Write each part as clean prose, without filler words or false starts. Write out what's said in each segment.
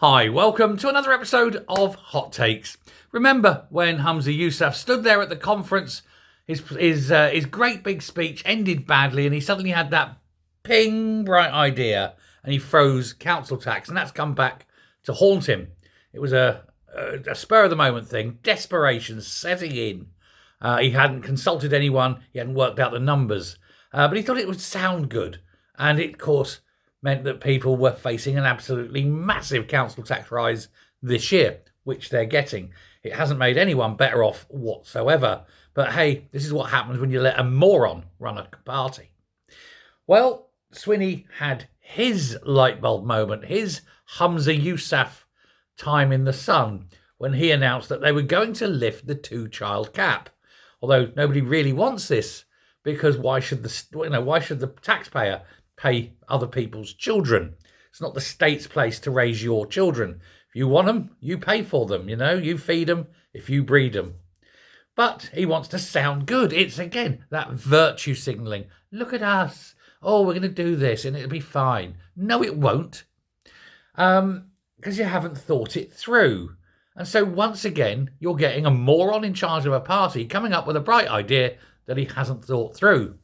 Hi, welcome to another episode of Hot Takes. Remember when Humza Yousaf stood there at the conference, his great big speech ended badly and he suddenly had that ping bright idea and he froze council tax, and that's come back to haunt him. It was a spur of the moment thing, desperation setting in. He hadn't consulted anyone, he hadn't worked out the numbers, but he thought it would sound good, and it, of course, meant that people were facing an absolutely massive council tax rise this year, which they're getting. It hasn't made anyone better off whatsoever. But hey, this is what happens when you let a moron run a party. Well, Swinney had his light bulb moment, his Humza Yousaf time in the sun, when he announced that they were going to lift the two-child cap. Although nobody really wants this, because why should the taxpayer pay other people's children? It's not the state's place to raise your children. If you want them, you pay for them, you feed them if you breed them. But he wants to sound good. It's, again, that virtue signalling. Look at us. Oh, we're going to do this and it'll be fine. No, it won't. Because you haven't thought it through. And so once again, you're getting a moron in charge of a party coming up with a bright idea that he hasn't thought through.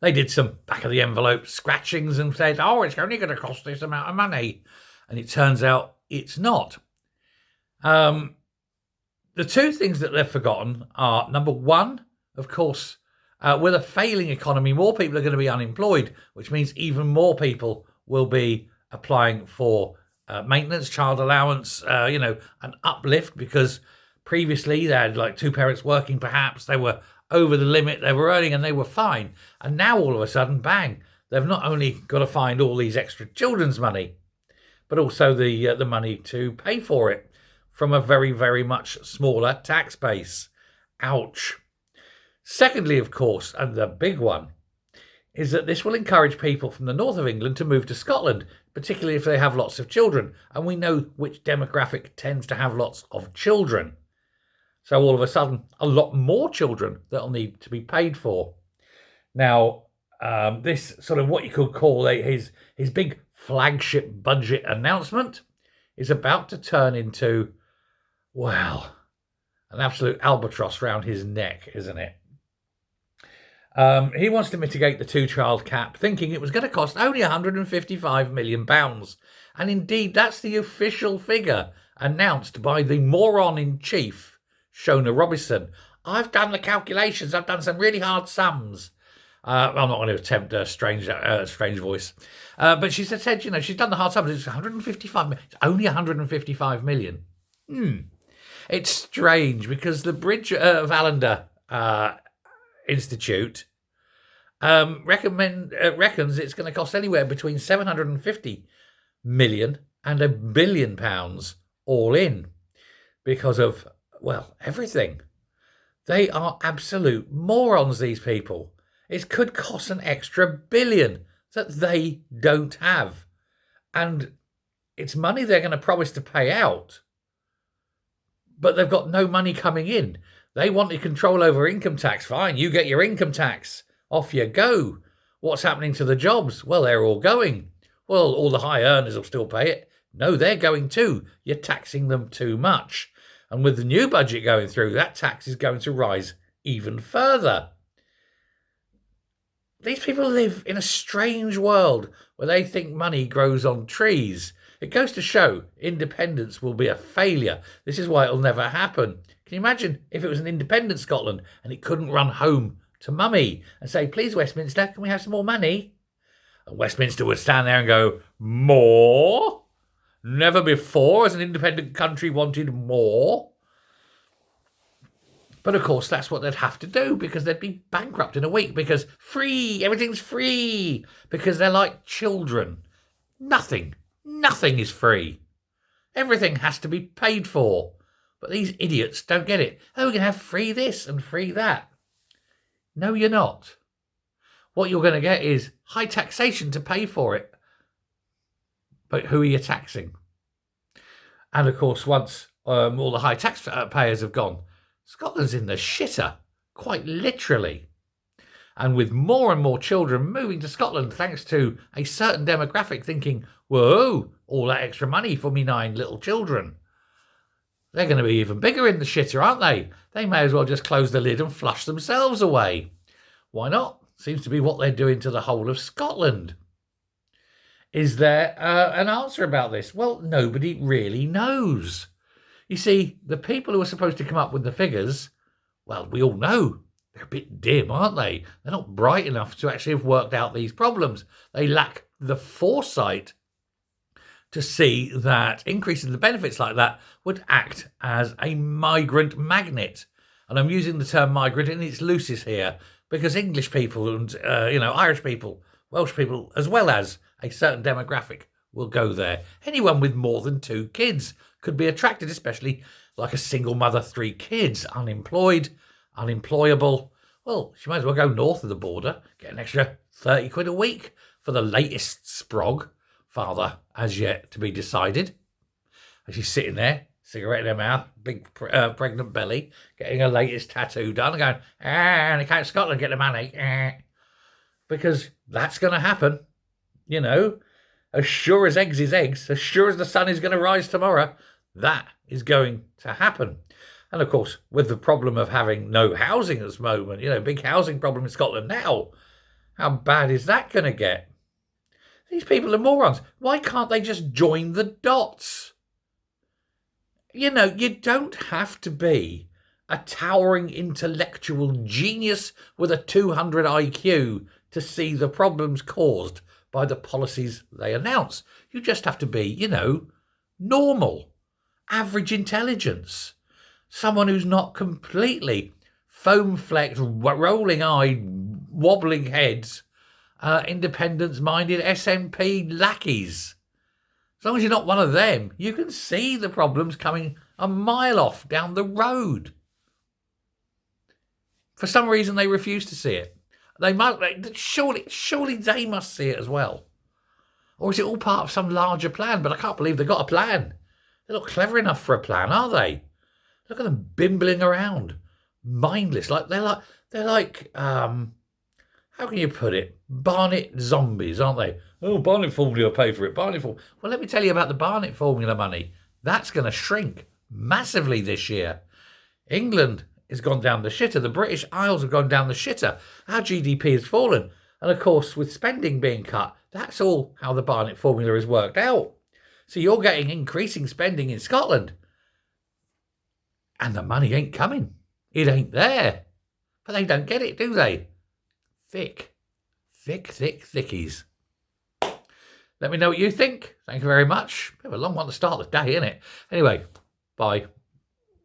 They did some back-of-the-envelope scratchings and said, oh, it's only going to cost this amount of money. And it turns out it's not. The two things that they've forgotten are, number one, of course, with a failing economy, more people are going to be unemployed, which means even more people will be applying for maintenance, child allowance, an uplift, because previously they had like two parents working perhaps, they were over the limit they were earning and they were fine. And now all of a sudden, bang, they've not only got to find all these extra children's money, but also the money to pay for it from a very, very much smaller tax base. Ouch. Secondly, of course, and the big one, is that this will encourage people from the north of England to move to Scotland, particularly if they have lots of children. And we know which demographic tends to have lots of children. So all of a sudden, a lot more children that'll need to be paid for. Now, this sort of what you could call his big flagship budget announcement is about to turn into, well, an absolute albatross round his neck, isn't it? He wants to mitigate the two-child cap, thinking it was going to cost only £155 million. And indeed, that's the official figure announced by the moron-in-chief, Shona Robinson. I've done the calculations. I've done some really hard sums. I'm not going to attempt a strange voice. But she said, she's done the hard sums. It's 155 million. It's only 155 million. It's strange because the Bridge of Allender Institute reckons it's going to cost anywhere between 750 million and £1 billion all in because of, well, everything. They are absolute morons, these people. It could cost an extra £1 billion that they don't have. And it's money they're going to promise to pay out. But they've got no money coming in. They wanted control over income tax. Fine, you get your income tax. Off you go. What's happening to the jobs? Well, they're all going. Well, all the high earners will still pay it. No, they're going too. You're taxing them too much. And with the new budget going through, that tax is going to rise even further. These people live in a strange world where they think money grows on trees. It goes to show independence will be a failure. This is why it'll never happen. Can you imagine if it was an independent Scotland and it couldn't run home to mummy and say, please, Westminster, can we have some more money? And Westminster would stand there and go, more? Never before has an independent country wanted more. But of course, that's what they'd have to do because they'd be bankrupt in a week because everything's free because they're like children. Nothing is free. Everything has to be paid for. But these idiots don't get it. Oh, we can have free this and free that. No, you're not. What you're going to get is high taxation to pay for it. But who are you taxing? And of course, once all the high tax payers have gone, Scotland's in the shitter, quite literally. And with more and more children moving to Scotland thanks to a certain demographic thinking, whoa, all that extra money for me 9 little children. They're going to be even bigger in the shitter, aren't they? They may as well just close the lid and flush themselves away. Why not? Seems to be what they're doing to the whole of Scotland. Is there an answer about this? Well, nobody really knows. You see, the people who are supposed to come up with the figures, well, we all know they're a bit dim, aren't they? They're not bright enough to actually have worked out these problems. They lack the foresight to see that increasing the benefits like that would act as a migrant magnet. And I'm using the term migrant in its loosest here because English people and, Irish people, Welsh people, as well as a certain demographic will go there. Anyone with more than 2 kids could be attracted, especially like a single mother, 3 kids, unemployed, unemployable. Well, she might as well go north of the border, get an extra 30 quid a week for the latest sprog, father as yet to be decided. And she's sitting there, cigarette in her mouth, big pregnant belly, getting her latest tattoo done, and going, and I can't Scotland get the money. Because that's going to happen, as sure as eggs is eggs, as sure as the sun is going to rise tomorrow, that is going to happen. And of course, with the problem of having no housing at this moment, big housing problem in Scotland now, how bad is that going to get? These people are morons. Why can't they just join the dots? You don't have to be a towering intellectual genius with a 200 IQ to see the problems caused by the policies they announce. You just have to be, normal, average intelligence. Someone who's not completely foam-flecked, rolling-eyed, wobbling heads, independence-minded SNP lackeys. As long as you're not one of them, you can see the problems coming a mile off down the road. For some reason, they refuse to see it. Surely they must see it as well. Or is it all part of some larger plan? But I can't believe they've got a plan. They're not clever enough for a plan, are they? Look at them bimbling around, mindless. They're like how can you put it? Barnett zombies, aren't they? Oh, Barnett formula pay for it. Barnett formula. Well, let me tell you about the Barnett formula money. That's going to shrink massively this year. England has gone down the shitter. The British Isles have gone down the shitter. Our GDP has fallen. And of course, with spending being cut, that's all how the Barnett formula is worked out. So you're getting increasing spending in Scotland. And the money ain't coming. It ain't there. But they don't get it, do they? Thick thickies. Let me know what you think. Thank you very much. Bit of a long one to start the day, isn't it? Anyway, bye.